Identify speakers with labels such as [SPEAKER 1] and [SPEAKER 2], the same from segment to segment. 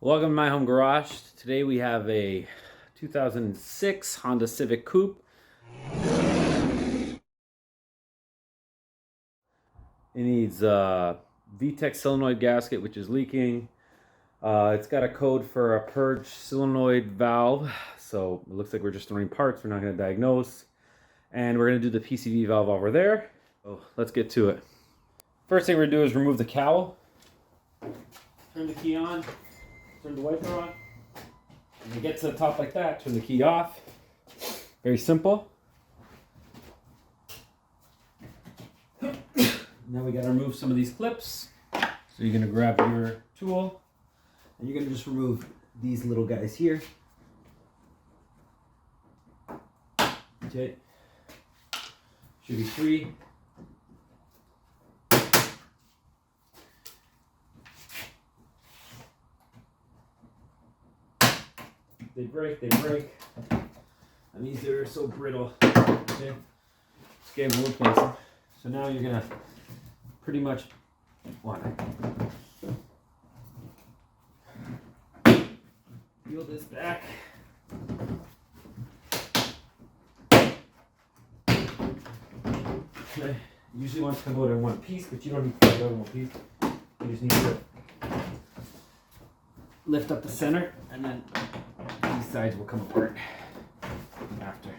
[SPEAKER 1] Welcome to my home garage. Today we have a 2006 Honda Civic Coupe. It needs a Vtec Solenoid gasket, which is leaking. It's got a code for a purge solenoid valve, so it looks like we're just throwing parts. We're not going to diagnose, and we're going to do the PCV valve over there. So let's get to it. First thing we're going to do is remove the cowl. Turn the key on. Turn the wiper on. When you get to the top like that, turn the key off. Very simple. Now we got to remove some of these clips. So you're going to grab your tool and you're going to just remove these little guys here. Okay. Should be free. They break, and these are so brittle. Okay, just gave them a replace them. So now you're gonna pretty much want to peel this back. Okay, usually wants to come out in one piece, but you don't need to put it out in one piece. You just need to lift up the center, and then these sides will come apart after.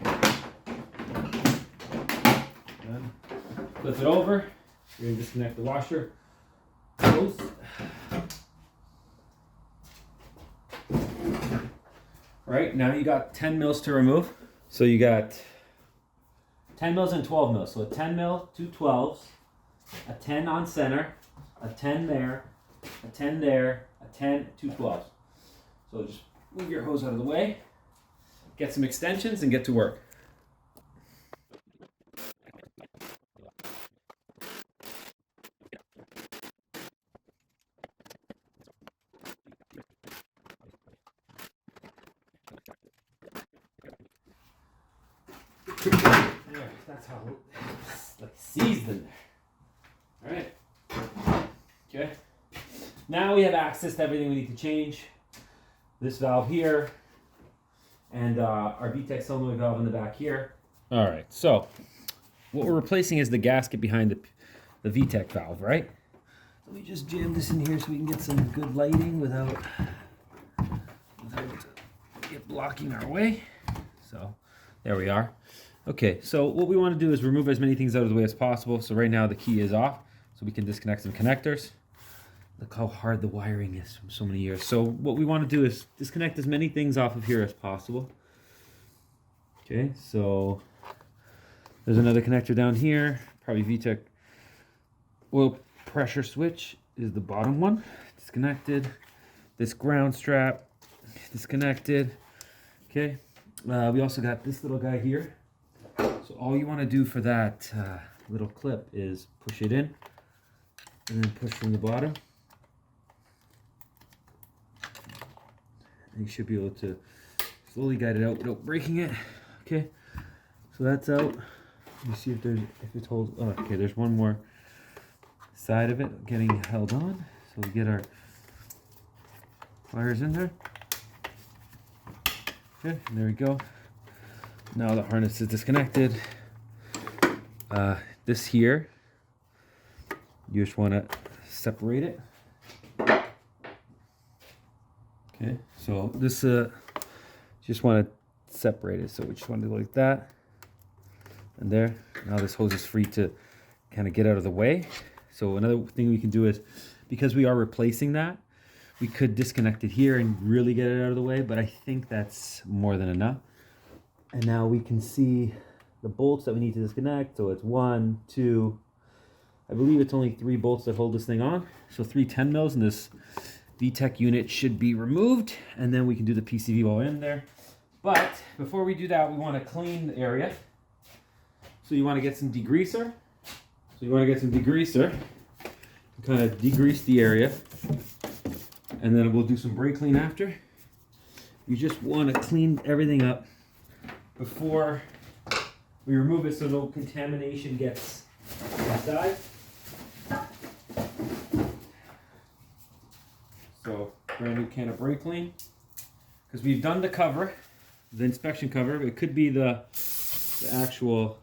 [SPEAKER 1] Then flip it over. You're going to disconnect the washer. Close. Right, now you got 10 mils to remove. So you got 10 mils and 12 mils. So a 10 mil, two 12s, a 10 on center, a 10 there, a 10 there, a 10, two 12s. So just move your hose out of the way, get some extensions, and get to work. There, that's how it's like seized in there. Alright. Okay. Now we have access to everything we need to change. This valve here, and our Vtec solenoid valve in the back here. All right, so what we're replacing is the gasket behind the Vtec valve, right? Let me just jam this in here so we can get some good lighting without it blocking our way. So there we are. Okay, so what we want to do is remove as many things out of the way as possible. So right now the key is off, so we can disconnect some connectors. Look how hard the wiring is from so many years. So what we want to do is disconnect as many things off of here as possible. Okay, so there's another connector down here. Probably Vtec oil pressure switch is the bottom one. Disconnected. This ground strap disconnected. Okay, we also got this little guy here. So all you want to do for that little clip is push it in and then push from the bottom. You should be able to slowly guide it out without breaking it. Okay, so that's out. Let me see if it's hold. Oh, okay, there's one more side of it getting held on. So we get our pliers in there. Okay, and there we go. Now the harness is disconnected. This here, you just want to separate it. Okay, so this just want to separate it. So we just want to do like that, and there. Now this hose is free to kind of get out of the way. So another thing we can do is, because we are replacing that, we could disconnect it here and really get it out of the way, but I think that's more than enough. And now we can see the bolts that we need to disconnect. So it's 1, 2, I believe it's only 3 bolts that hold this thing on. So 3 10 mils, and this Vtec unit should be removed, and then we can do the PCV while in there. But before we do that, we want to clean the area. So you want to get some degreaser. Kind of degrease the area, and then we'll do some brake clean after. You just want to clean everything up before we remove it so no contamination gets inside. So brand new can of brake clean. Because we've done the cover, the inspection cover. It could be the actual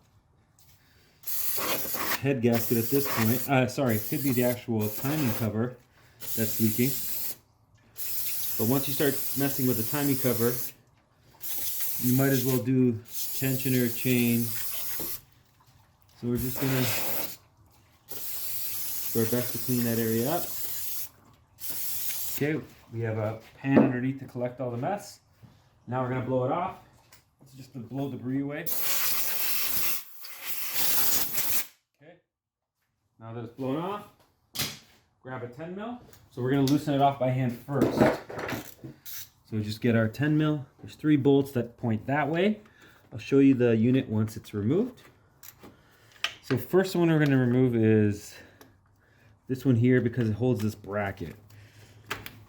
[SPEAKER 1] head gasket at this point. Sorry, it could be the actual timing cover that's leaking. But once you start messing with the timing cover, you might as well do tensioner, chain. So we're just gonna do our best to clean that area up. Okay, we have a pan underneath to collect all the mess. Now we're gonna blow it off. It's just to blow debris away. Okay, now that it's blown off, grab a 10 mil. So we're gonna loosen it off by hand first. So just get our 10 mil. There's 3 bolts that point that way. I'll show you the unit once it's removed. So first one we're gonna remove is this one here because it holds this bracket.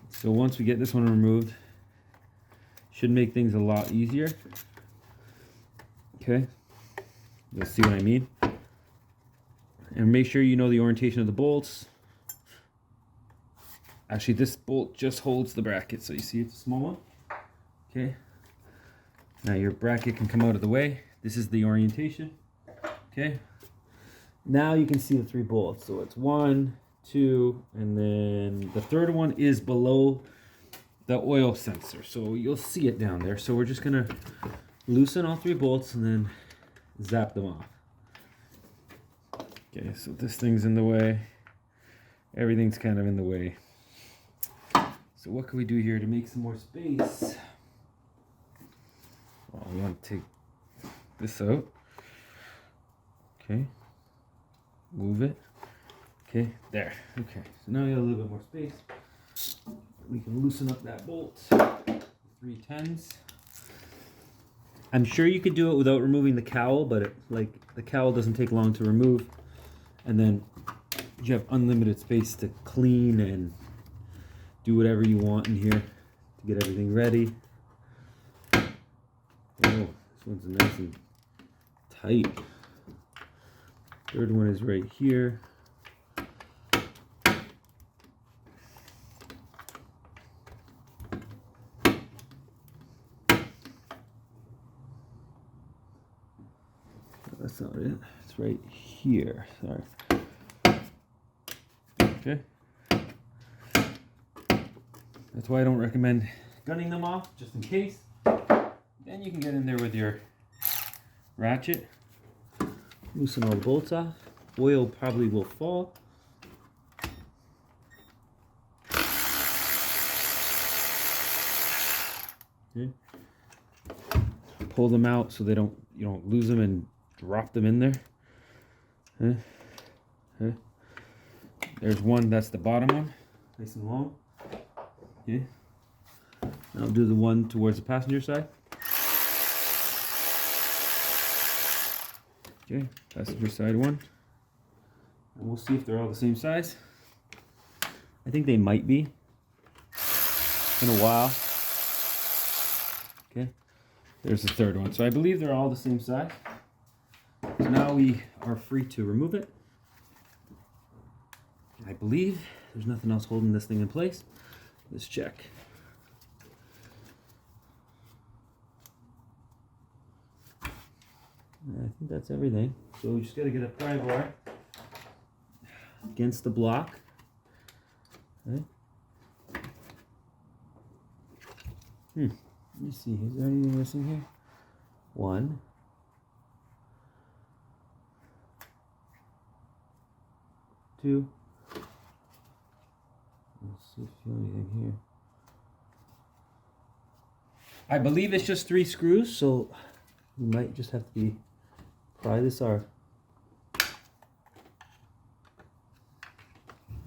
[SPEAKER 1] So once we get this one removed, should make things a lot easier. Okay, you'll see what I mean. And make sure you know the orientation of the bolts. Actually, this bolt just holds the bracket, so you see it's a small one. Okay, now your bracket can come out of the way. This is the orientation. Okay, now you can see the 3 bolts. So it's 1, 2, and then the third one is below the oil sensor, so you'll see it down there. So we're just gonna loosen all 3 bolts and then zap them off. Okay, so this thing's in the way. Everything's kind of in the way. So what can we do here to make some more space? Well, we want to take this out. Okay, move it. Okay, there. Okay, so now we have a little bit more space. We can loosen up that bolt. 3 10s. I'm sure you could do it without removing the cowl, but the cowl doesn't take long to remove. And then you have unlimited space to clean and do whatever you want in here to get everything ready. Oh, this one's nice and tight. Third one is right here. That's not it. It's right here. Sorry. Okay. That's why I don't recommend gunning them off, just in case. Then you can get in there with your ratchet. Loosen all the bolts off. Oil probably will fall. Okay. Pull them out so you don't lose them and drop them in there. There's one, that's the bottom one, nice and long. Okay. I'll do the one towards the passenger side. Okay, passenger side one. And we'll see if they're all the same size. I think they might be. It's been a while. Okay, there's the third one. So I believe they're all the same size. So now we are free to remove it. I believe there's nothing else holding this thing in place. Let's check. I think that's everything. So we just got to get a pry bar against the block. Okay. Let me see. Is there anything missing here? 1. 2. Let's see if you feel anything here. I believe it's just 3 screws, so you might just have to pry this off.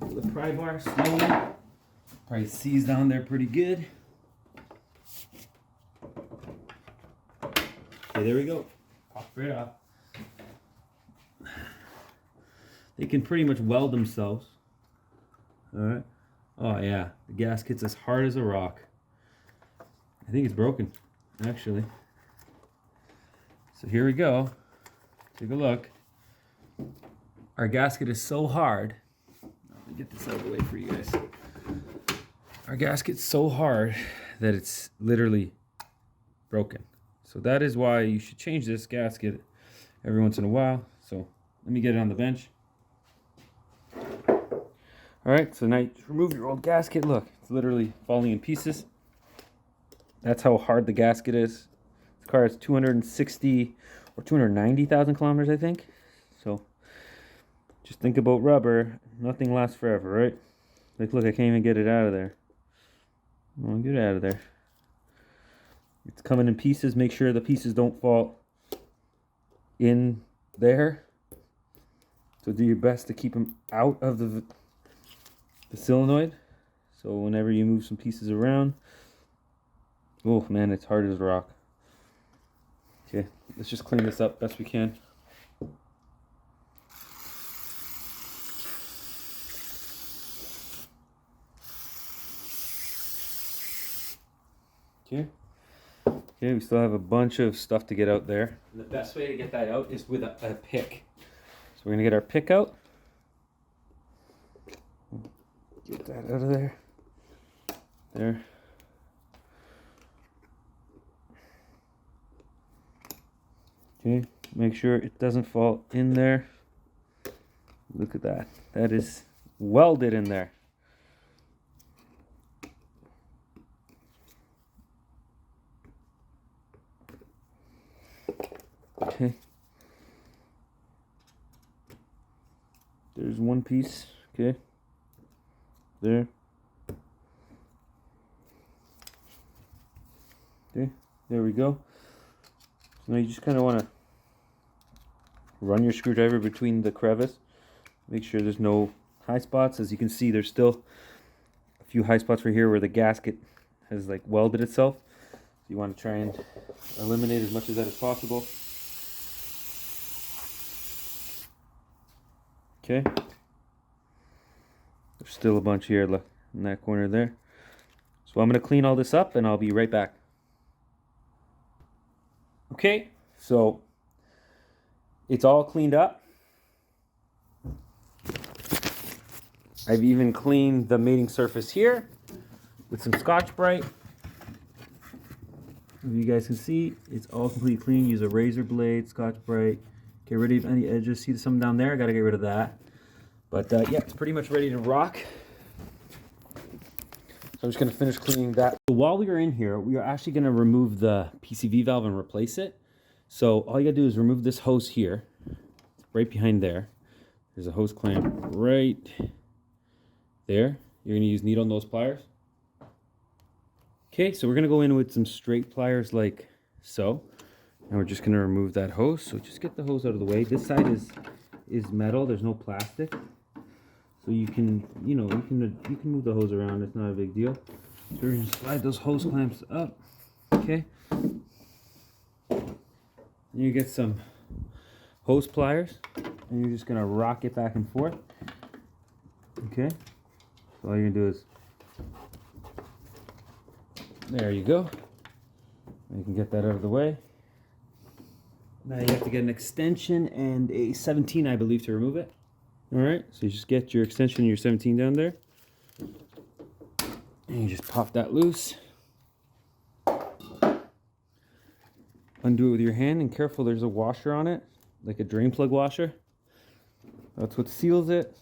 [SPEAKER 1] The pry bar slowly. Probably sees down there pretty good. Okay, there we go. Pop right off. They can pretty much weld themselves. All right. Oh yeah, the gasket's as hard as a rock. I think it's broken, actually. So here we go. Take a look. Our gasket is so hard. Let me get this out of the way for you guys. our gasket's so hard that it's literally broken. So that is why you should change this gasket every once in a while. So let me get it on the bench. All right, so now you just remove your old gasket. Look, it's literally falling in pieces. That's how hard the gasket is. This car has 260 or 290,000 kilometers, I think. So just think about rubber. Nothing lasts forever, right? Like, look, I can't even get it out of there. I want to get it out of there. It's coming in pieces. Make sure the pieces don't fall in there. So do your best to keep them out of the solenoid. So whenever you move some pieces around, oh man, it's hard as rock. Okay, let's just clean this up best we can. Okay. Okay, we still have a bunch of stuff to get out there. The best way to get that out is with a pick. So we're gonna get our pick out. Get that out of there. There. Okay, make sure it doesn't fall in there. Look at that. That is welded in there. Okay. There's one piece. Okay. There. Okay. There we go. So now you just kind of want to run your screwdriver between the crevice. Make sure there's no high spots. As you can see, there's still a few high spots right here where the gasket has like welded itself. So you want to try and eliminate as much of that as possible. Okay. There's still a bunch here in that corner there. So I'm going to clean all this up and I'll be right back. Okay, so it's all cleaned up. I've even cleaned the mating surface here with some Scotch-Brite. If you guys can see, it's all completely clean. Use a razor blade, Scotch-Brite. Get rid of any edges. See some down there? I gotta get rid of that. But yeah, it's pretty much ready to rock. So I'm just gonna finish cleaning that. So while we are in here, we are actually gonna remove the PCV valve and replace it. So all you gotta do is remove this hose here, right behind there. There's a hose clamp right there. You're gonna use needle nose pliers. Okay, so we're gonna go in with some straight pliers like so. And we're just gonna remove that hose. So just get the hose out of the way. This side is metal, there's no plastic. So you can, you can move the hose around, it's not a big deal. So we're gonna slide those hose clamps up. Okay. And you get some hose pliers and you're just gonna rock it back and forth. Okay. So all you're gonna do is, there you go. You can get that out of the way. Now you have to get an extension and a 17, I believe, to remove it. All right, so you just get your extension and your 17 down there. And you just pop that loose. Undo it with your hand, and careful, there's a washer on it, like a drain plug washer. That's what seals it.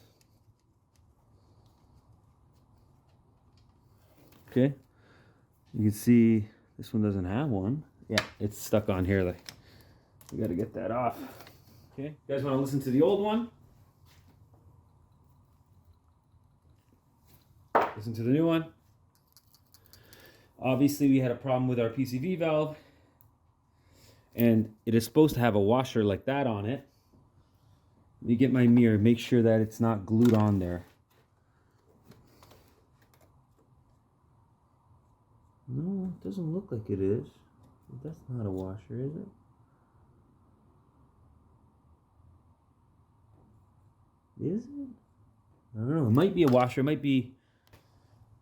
[SPEAKER 1] Okay, you can see this one doesn't have one. Yeah, it's stuck on here. Like, we got to get that off. Okay, you guys want to listen to the old one? Listen to the new one. Obviously, we had a problem with our PCV valve, and it is supposed to have a washer like that on it. Let me get my mirror, make sure that it's not glued on there. No, it doesn't look like it is. That's not a washer, is it? Is it? I don't know. It might be a washer. It might be.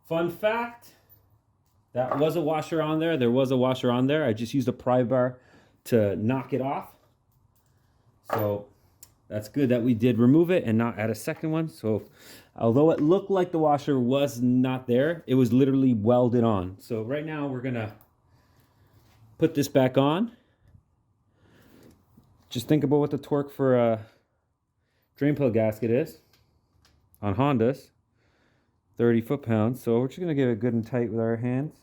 [SPEAKER 1] Fun fact, that was a washer on there. There was a washer on there. I just used a pry bar to knock it off. So that's good that we did remove it and not add a second one. So Although it looked like the washer was not there, it was literally welded on. So right now we're gonna put this back on. Just think about what the torque for a drain plug gasket is on Hondas, 30 foot-pounds. So we're just gonna get it good and tight with our hands.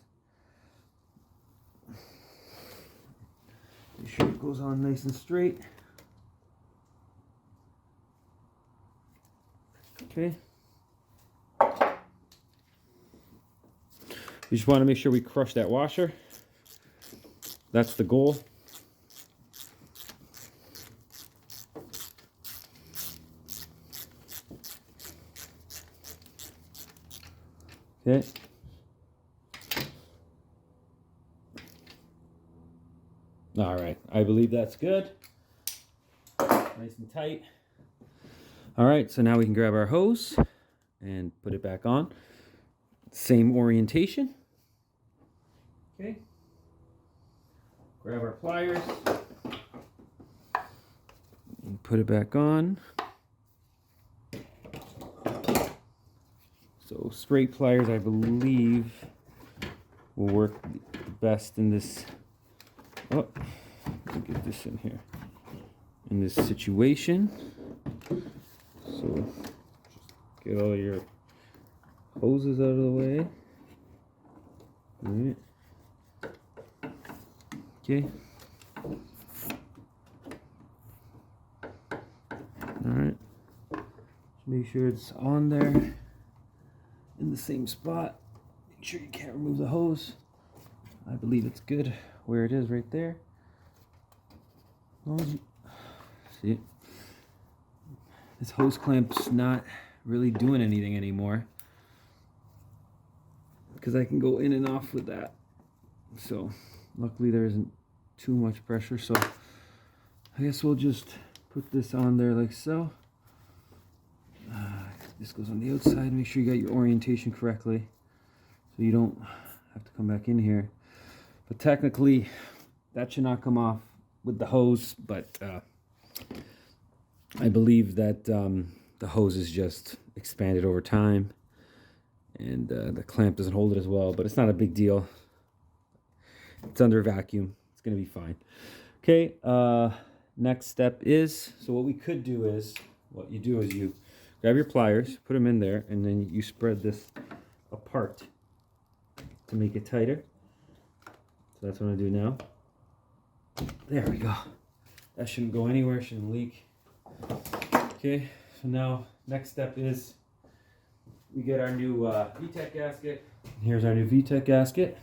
[SPEAKER 1] Make sure it goes on nice and straight. Okay. We just want to make sure we crush that washer. That's the goal. Okay. All right, I believe that's good. Nice and tight. All right, so now we can grab our hose and put it back on. Same orientation. Okay. Grab our pliers and put it back on. So straight pliers, I believe, will work best in this. Oh, let me get this in here. In this situation. So just get all your hoses out of the way. All right. Okay. All right. Just make sure it's on there in the same spot. Make sure you can't remove the hose. I believe it's good where it is right there. See it? This hose clamp's not really doing anything anymore because I can go in and off with that. So luckily there isn't too much pressure, so I guess we'll just put this on there like so. This goes on the outside. Make sure you got your orientation correctly so you don't have to come back in here. But technically that should not come off with the hose, but I believe that the hose is just expanded over time and the clamp doesn't hold it as well, but it's not a big deal. It's under vacuum. It's going to be fine. Okay, next step is, so what we could do is, what you do is you grab your pliers, put them in there, and then you spread this apart to make it tighter. So that's what I'm going to do now. There we go. That shouldn't go anywhere, shouldn't leak. Okay, so now next step is we get our new Vtec gasket. Here's our new Vtec gasket.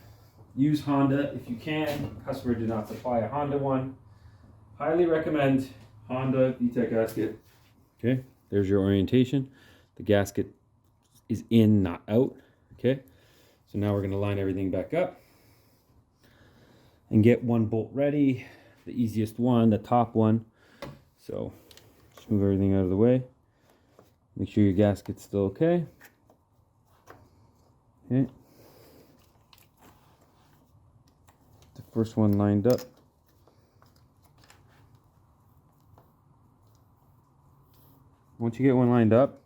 [SPEAKER 1] Use Honda if you can. Customer did not supply a Honda one. Highly recommend Honda Vtec gasket. Okay, there's your orientation. The gasket is in, not out. Okay, so now we're going to line everything back up and get one bolt ready. The easiest one, the top one. So just move everything out of the way. Make sure your gasket's still okay. Okay. The first one lined up. Once you get one lined up,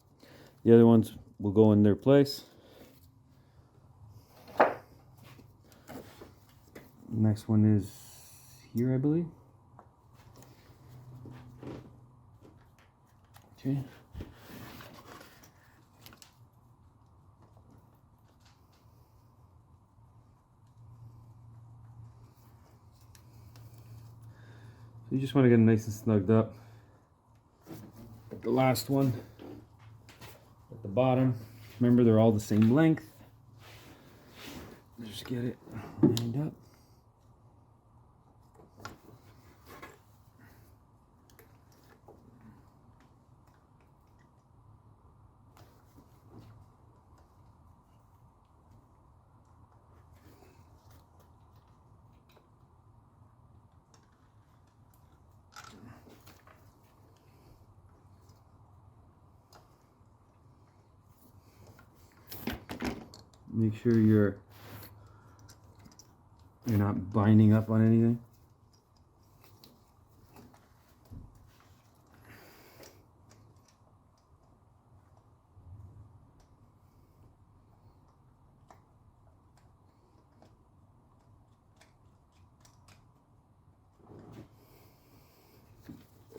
[SPEAKER 1] the other ones will go in their place. Next one is here, I believe. Okay. So you just want to get them nice and snugged up. The last one at the bottom. Remember, they're all the same length. Just get it lined up. Make sure you're not binding up on anything.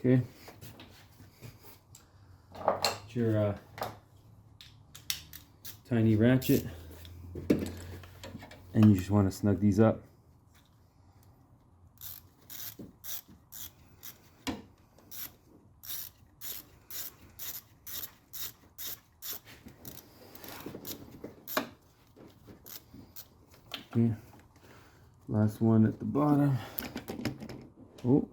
[SPEAKER 1] Okay. Get your tiny ratchet, and you just want to snug these up. Okay. Last one at the bottom. Oh.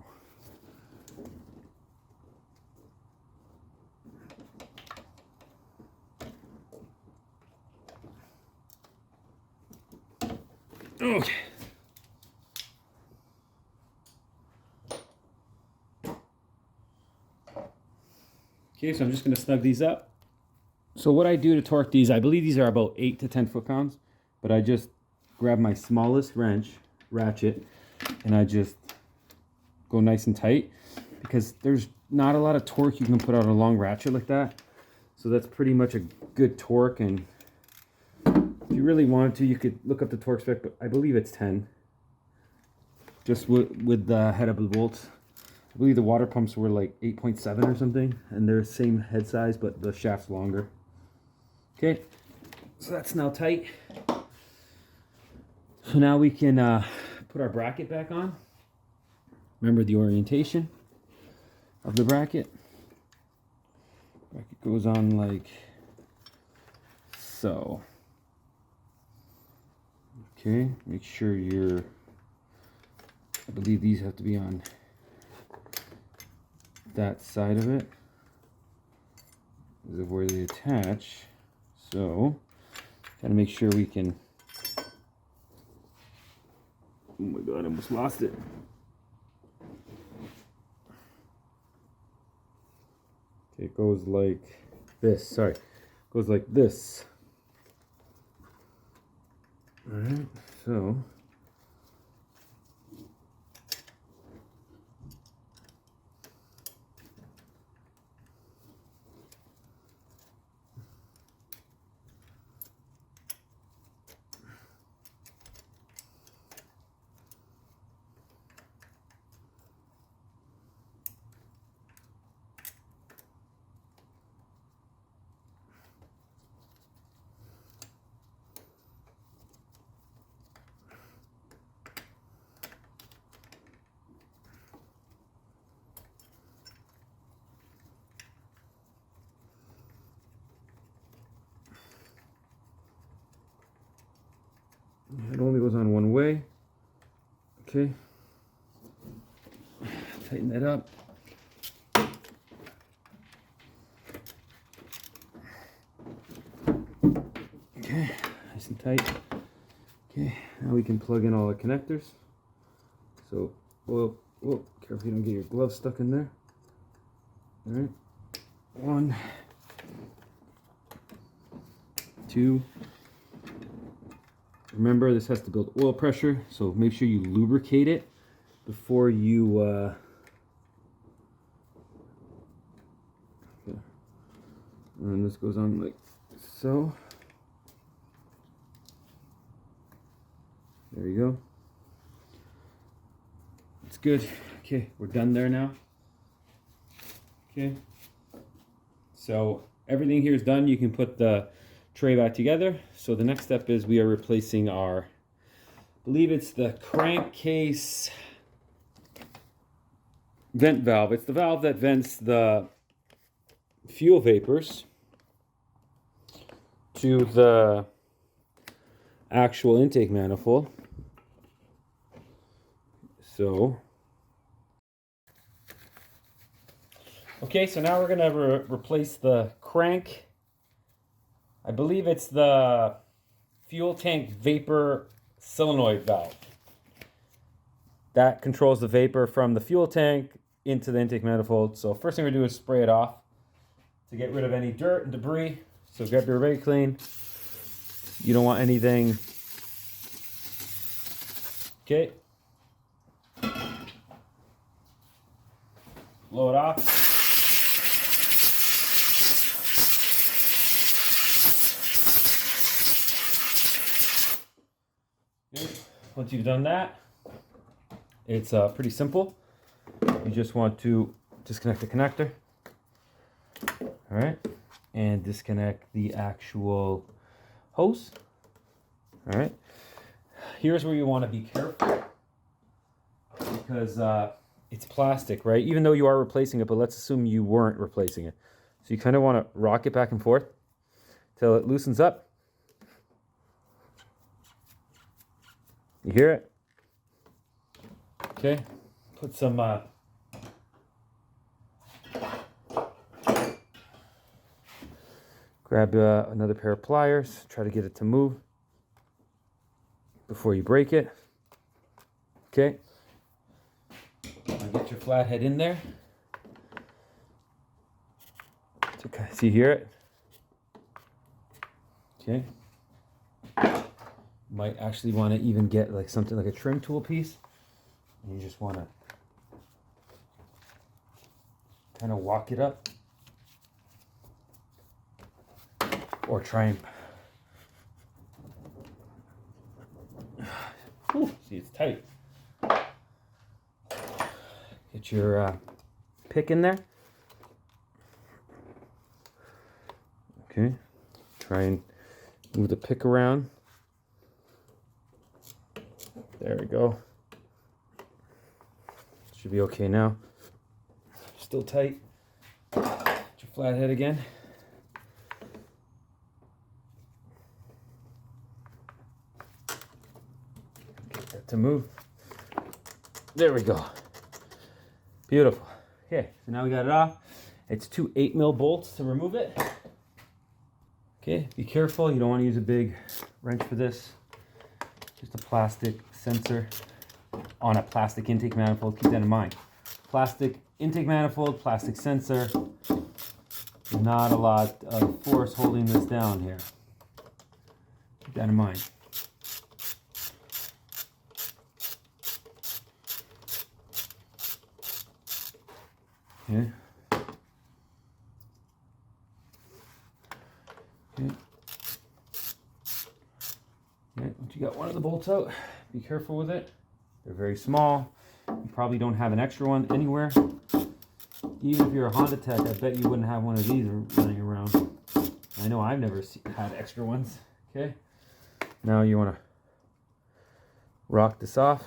[SPEAKER 1] Okay. Okay, so I'm just going to snug these up. So what I do to torque these, I believe these are about 8 to 10 foot-pounds, but I just grab my smallest ratchet, and I just go nice and tight, because there's not a lot of torque you can put on a long ratchet like that. So that's pretty much a good torque, and if you really wanted to, you could look up the torque spec, but I believe it's 10. Just with the head up the bolts. I believe the water pumps were like 8.7 or something, and they're the same head size, but the shaft's longer. Okay, so that's now tight. So now we can put our bracket back on. Remember the orientation of the bracket. Bracket goes on like so. Okay, make sure I believe these have to be on that side of it. This is where they attach. So, gotta make sure we can. Oh my god, I almost lost it. Okay, it goes like this. Sorry, it goes like this. All right, so. It only goes on one way. Okay. Tighten that up. Okay, nice and tight. Okay, now we can plug in all the connectors. So, whoa, careful you don't get your glove stuck in there. All right, 1, 2. Remember, this has to build oil pressure, so make sure you lubricate it before you and this goes on like so. There you go. It's good. Okay, we're done there now. Okay, so everything here is done. You can put the tray back together. So the next step is we are replacing our, I believe it's the crankcase vent valve. It's the valve that vents the fuel vapors to the actual intake manifold. So, okay, so now we're going to replace the crank. I believe it's the fuel tank vapor solenoid valve. That controls the vapor from the fuel tank into the intake manifold. So first thing we do is spray it off to get rid of any dirt and debris. So grab your brake clean. You don't want anything. Okay. Blow it off. Okay. Once you've done that, it's pretty simple. You just want to disconnect the connector. All right, and disconnect the actual hose. All right, here's where you want to be careful, because it's plastic, right? Even though you are replacing it, but let's assume you weren't replacing it. So you kind of want to rock it back and forth till it loosens up. You hear it? Okay, put some grab another pair of pliers, try to get it to move before you break it. Okay, now get your flathead in there. So you hear it? Okay. Might actually want to even get like something like a trim tool piece. And you just want to kind of walk it up. Or try and... Ooh, see, it's tight. Get your pick in there. Okay. Try and move the pick around. There we go. Should be okay now. Still tight. Get your flathead again. Get that to move. There we go. Beautiful. Okay, so now we got it off. It's 2 8mm bolts to remove it. Okay, be careful. You don't want to use a big wrench for this. Just a plastic sensor on a plastic intake manifold. Keep that in mind. Plastic intake manifold, plastic sensor. Not a lot of force holding this down here. Keep that in mind. Okay. Okay. Okay. Once you got one of the bolts out, be careful with it. They're very small. You probably don't have an extra one anywhere. Even if you're a Honda tech, I bet you wouldn't have one of these running around. I know I've never had extra ones. Okay. Now you want to rock this off,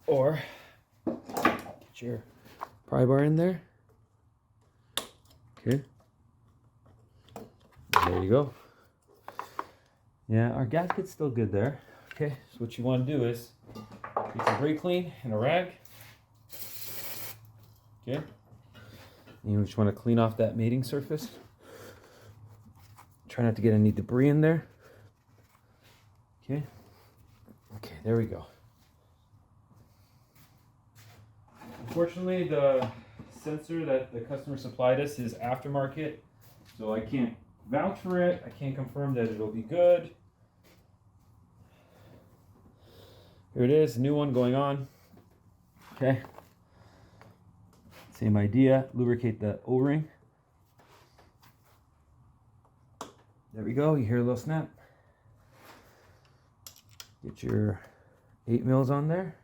[SPEAKER 1] or get your pry bar in there. Okay. There you go. Yeah, our gasket's still good there. Okay, so what you want to do is get some brake clean and a rag. Okay. And you just want to clean off that mating surface. Try not to get any debris in there. Okay. Okay, there we go. Unfortunately, the sensor that the customer supplied us is aftermarket, so I can't vouch for it. I can't confirm that it'll be good. Here it is, new one going on. Okay. Same idea, lubricate the O-ring. There we go, you hear a little snap. Get your 8mm on there.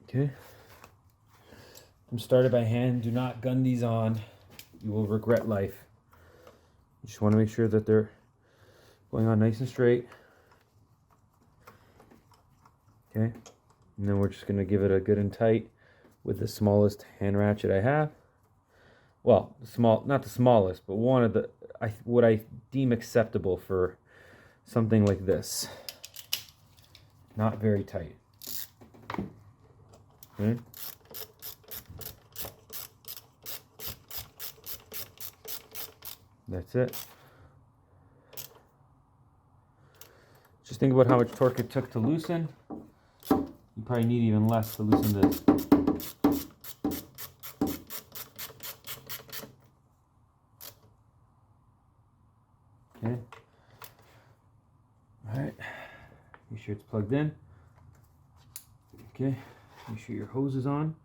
[SPEAKER 1] Okay. I'm started by hand, do not gun these on. You will regret life. You just want to make sure that they're going on nice and straight. Okay. And then we're just going to give it a good and tight with the smallest hand ratchet I have. Well, not the smallest, but one of the what I deem acceptable for something like this. Not very tight. Okay. That's it. Just think about how much torque it took to loosen. You probably need even less to loosen this. Okay. Alright. Make sure it's plugged in. Okay. Make sure your hose is on.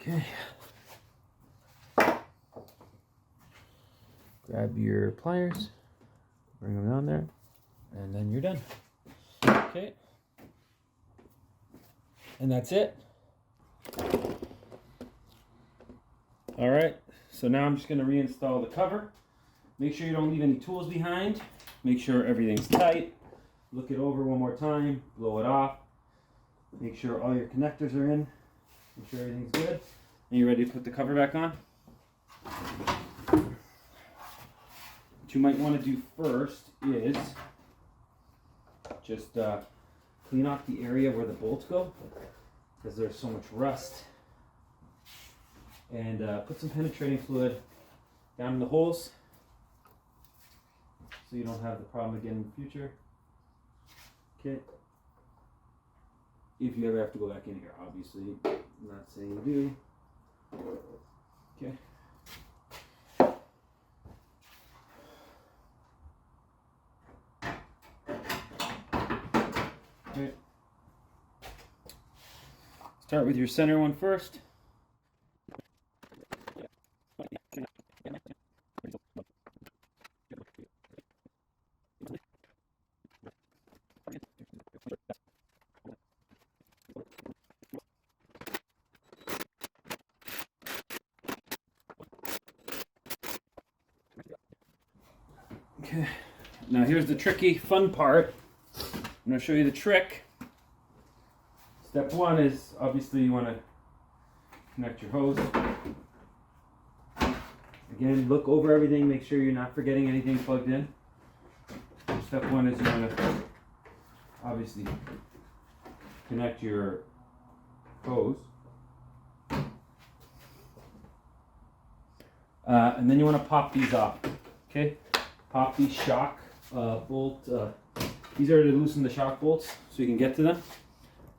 [SPEAKER 1] Okay. Grab your pliers. Bring them down there. And then you're done. Okay. And that's it. All right, so now I'm just going to reinstall the cover. Make sure you don't leave any tools behind. Make sure everything's tight. Look it over one more time, blow it off. Make sure all your connectors are in. Make sure everything's good. And you ready to put the cover back on? What you might want to do first is just clean off the area where the bolts go, because there's so much rust. And put some penetrating fluid down in the holes so you don't have the problem again in the future. Okay. If you ever have to go back in here, obviously. I'm not saying you do. Okay. Okay. Start with your center one first. Okay, now here's the tricky, fun part. I'm going to show you the trick. Step one is obviously you want to connect your hose. Again, look over everything, make sure you're not forgetting anything plugged in. Step one is you want to obviously connect your hose. And then you want to pop these off. Okay? Pop these shock bolt. These are to loosen the shock bolts so you can get to them.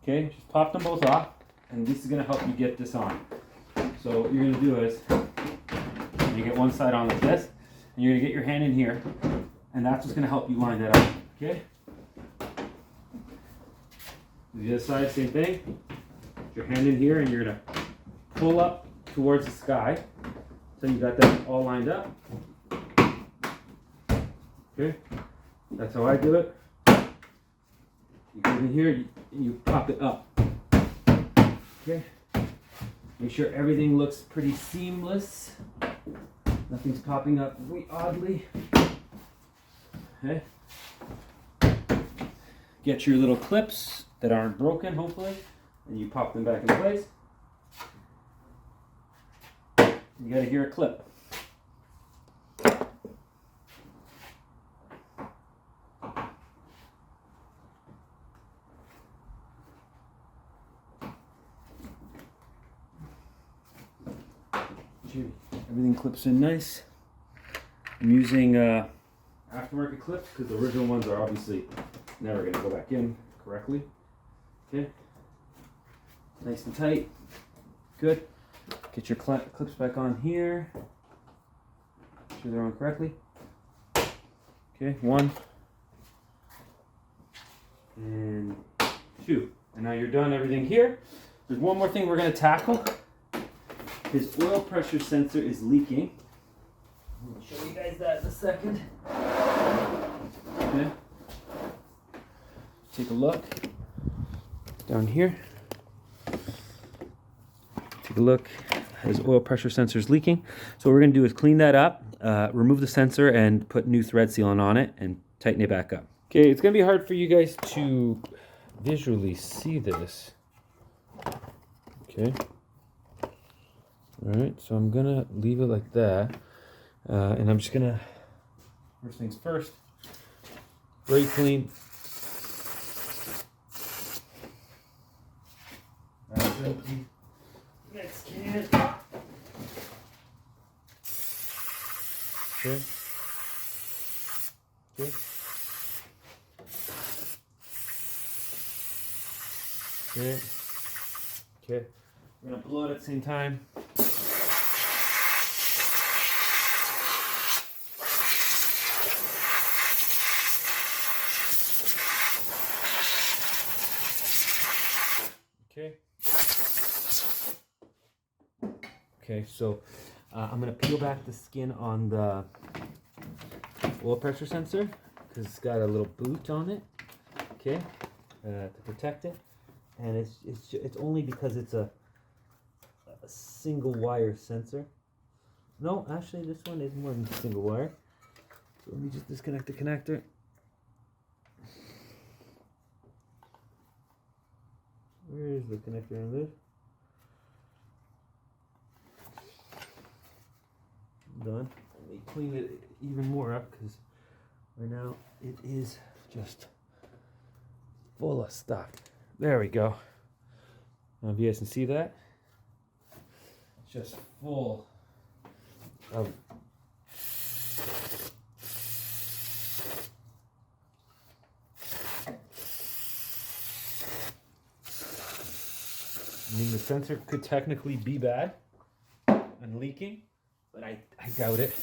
[SPEAKER 1] Okay, just pop them both off, and this is going to help you get this on. So what you're going to do is, you get one side on like this, and you're going to get your hand in here, and that's what's going to help you line that up. Okay? The other side, same thing. Put your hand in here, and you're going to pull up towards the sky, so you got that all lined up. Okay, that's how I do it. You go in here, you pop it up. Okay, make sure everything looks pretty seamless. Nothing's popping up oddly. Okay, get your little clips that aren't broken, hopefully, and you pop them back in place. You gotta hear a clip. Everything clips in nice. I'm using aftermarket clips because the original ones are obviously never going to go back in correctly. Okay, nice and tight. Good. Get your clips back on here. Make sure they're on correctly. Okay, 1 and 2. And now you're done everything here. There's one more thing we're going to tackle. His oil pressure sensor is leaking. I'll show you guys that in a second. Okay. Take a look down here. Take a look. His oil pressure sensor is leaking. So what we're going to do is clean that up, remove the sensor, and put new thread sealant on it and tighten it back up. Okay, it's going to be hard for you guys to visually see this. Okay. Alright, so I'm gonna leave it like that, and I'm just gonna, first things first, brake clean. That's empty. Next can. Okay. Okay. Okay. Okay. We're gonna blow it at the same time. Okay. Okay, so I'm going to peel back the skin on the oil pressure sensor because it's got a little boot on it. Okay, to protect it. and it's only because it's a single wire sensor. No, actually this one is more than a single wire. So let me just disconnect the connector. Where is the connector on this? Done. Let me clean it even more up because right now it is just full of stuff. There we go. Now if you guys can see that, it's just full of I mean, the sensor could technically be bad and leaking, but I doubt it.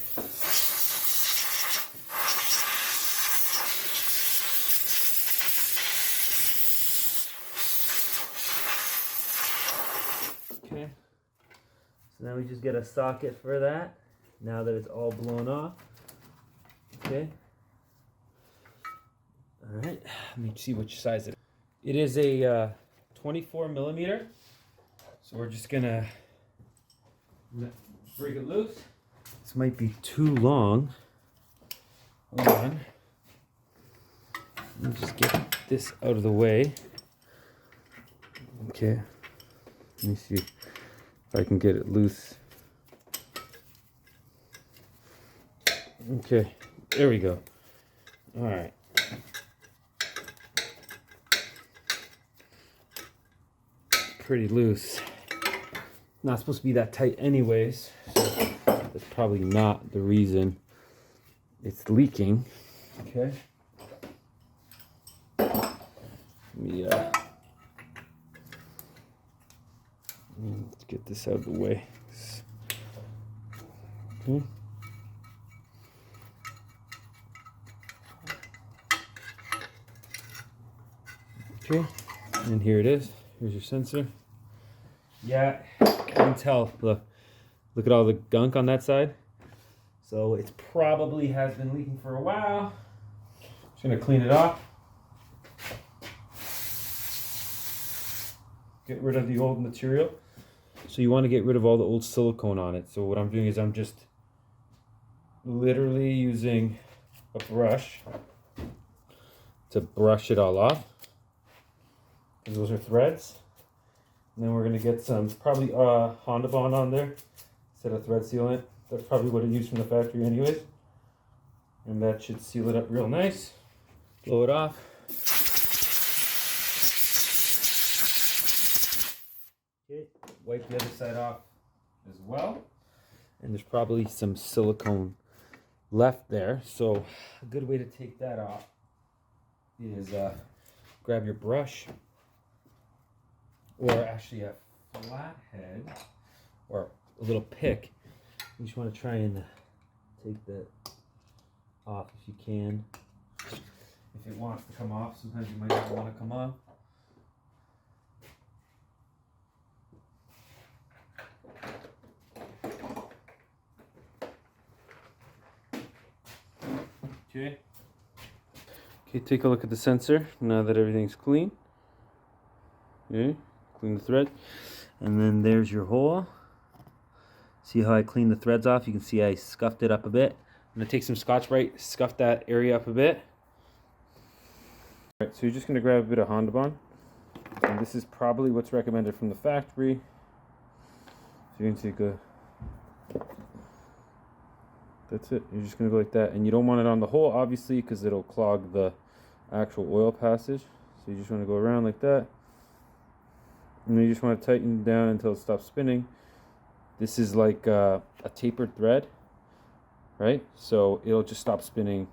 [SPEAKER 1] Okay, so now we just get a socket for that, now that it's all blown off. Okay. Alright, let me see which size it is. It is a 24 millimeter. So we're just gonna break it loose. This might be too long. Hold on. Let me just get this out of the way. Okay. Let me see if I can get it loose. Okay, there we go. All right. Pretty loose. Not supposed to be that tight anyways, so that's probably not the reason it's leaking. Okay. Let me let's get this out of the way. Okay. Okay, and here it is. Here's your sensor. Yeah, you can tell. Look at all the gunk on that side. So it probably has been leaking for a while. Just gonna clean it off. Get rid of the old material. So you want to get rid of all the old silicone on it. So what I'm doing is I'm just literally using a brush to brush it all off. And those are threads. And then we're going to get some probably Honda Bond on there instead of thread sealant. That's probably what I used from the factory anyways. And that should seal it up real nice. Blow it off. Okay, wipe the other side off as well. And there's probably some silicone left there. So a good way to take that off is grab your brush, or actually a flathead or a little pick. You just want to try and take that off if you can. If it wants to come off, sometimes you might not want to come off. Okay. Okay, take a look at the sensor now that everything's clean. Okay, clean the thread. And then there's your hole. See how I cleaned the threads off? You can see I scuffed it up a bit. I'm gonna take some Scotch-Brite, scuff that area up a bit. All right, so you're just gonna grab a bit of Honda Bond. And this is probably what's recommended from the factory. So you can take a, that's it. You're just gonna go like that. And you don't want it on the hole, obviously, because it'll clog the actual oil passage. So you just wanna go around like that. And you just want to tighten down until it stops spinning. This is like a tapered thread, right? So it'll just stop spinning.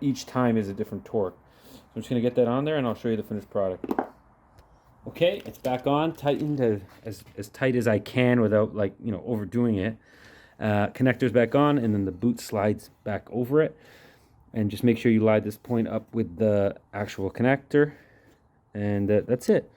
[SPEAKER 1] Each time is a different torque. So I'm just going to get that on there and I'll show you the finished product. Okay, it's back on, tightened as tight as I can without overdoing it. Connector's back on, and then the boot slides back over it. And just make sure you line this point up with the actual connector. And that's it.